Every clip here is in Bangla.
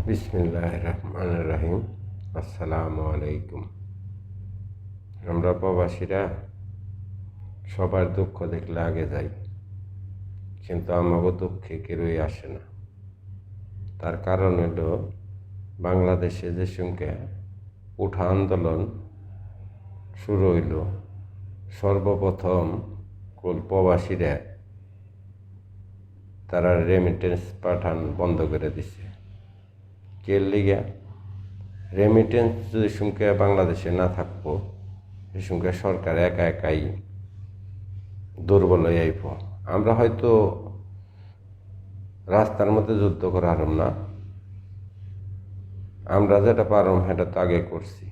বিসমিল্লাহির রহমানির রহিম। আসসালামু আলাইকুম। আমরা প্রবাসীরা সবার দুঃখ দেখলে আগে যাই, কিন্তু আমাকে দুঃখে কেউই আসে না। তার কারণ হলো বাংলাদেশে যে সঙ্গে উঠা আন্দোলন শুরু হইল, সর্বপ্রথম প্রবাসীরা তারা রেমিটেন্স পাঠান বন্ধ করে দিছে। কে লিগা? রেমিটেন্স যদি সঙ্গে বাংলাদেশে না থাকবো, সে সঙ্গে সরকার একা একাই দুর্বল হয়ে আইব। আমরা হয়তো রাস্তার মধ্যে যুদ্ধ করা হারম না, আমরা যেটা পারম সেটা তো আগে করছি।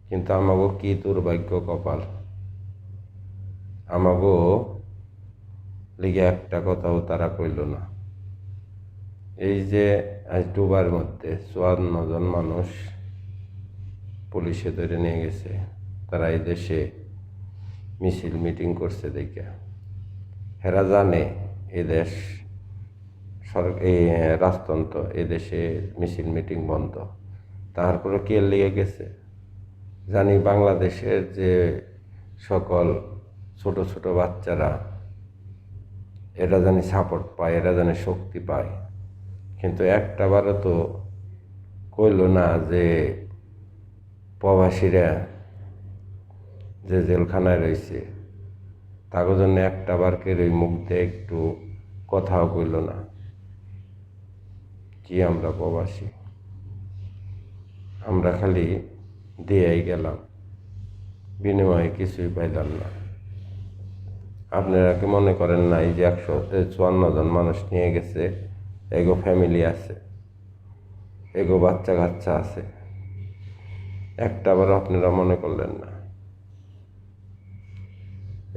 কিন্তু আমাগো কি দুর্ভাগ্য কপাল, আমাগো লিগে একটা কথাও তারা কইল না। এই যে আজ ডুবার মধ্যে 54 জন মানুষ পুলিশে ধরে নিয়ে গেছে, তারা এই দেশে মিছিল মিটিং করছে দেখে। হেরা জানে এদেশ এই রাজতন্ত্র, এদেশে মিছিল মিটিং বন্ধ। তারপরে কে লেগে গেছে? জানি বাংলাদেশের যে সকল ছোট ছোট বাচ্চারা, এরা জানি সাপোর্ট পায়, এরা জানি শক্তি পায়। কিন্তু একটাবারও তো কইল না যে প্রবাসীরা যে জেলখানায় রয়েছে তার জন্য একটাবার কেউ মুখ দিয়ে একটু কথাও কইল না। কি আমরা প্রবাসী, আমরা খালি দিয়েই গেলাম, বিনিময়ে কিছুই পাইলাম না। আপনারা কি মনে করেন না এই যে 154 জন মানুষ নিয়ে গেছে, এগো ফ্যামিলি আছে, এগো বাচ্চা কাচ্চা আছে, একটাবার আপনারা মনে করলেন না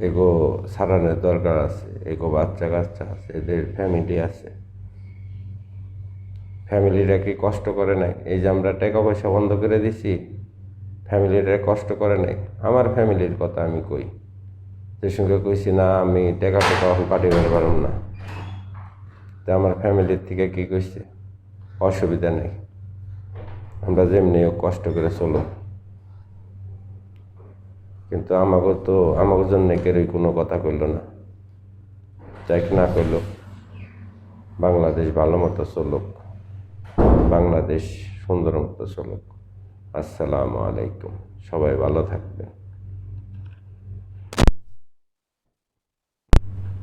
এগো সারানোর দরকার আছে, এগো বাচ্চা কাচ্চা আছে, এদের ফ্যামিলি আছে। ফ্যামিলিরা কি কষ্ট করে নাই? এই যে আমরা টাকা পয়সা বন্ধ করে দিছি, ফ্যামিলিরা কষ্ট করে নাই? আমার ফ্যামিলির কথা আমি কই, যে সঙ্গে কইছি না আমি টাকা এখন পাঠিয়ে পারব না, তো আমার ফ্যামিলির থেকে কি কইছে অসুবিধা নেই, আমরা যেমনি কষ্ট করে চলো। কিন্তু আমাকে জন্য কেউই কোনো কথা কইল না। যাই না কইল, বাংলাদেশ ভালো মতো চলুক, বাংলাদেশ সুন্দর মতো চলুক। আসসালামু আলাইকুম। সবাই ভালো থাকবেন।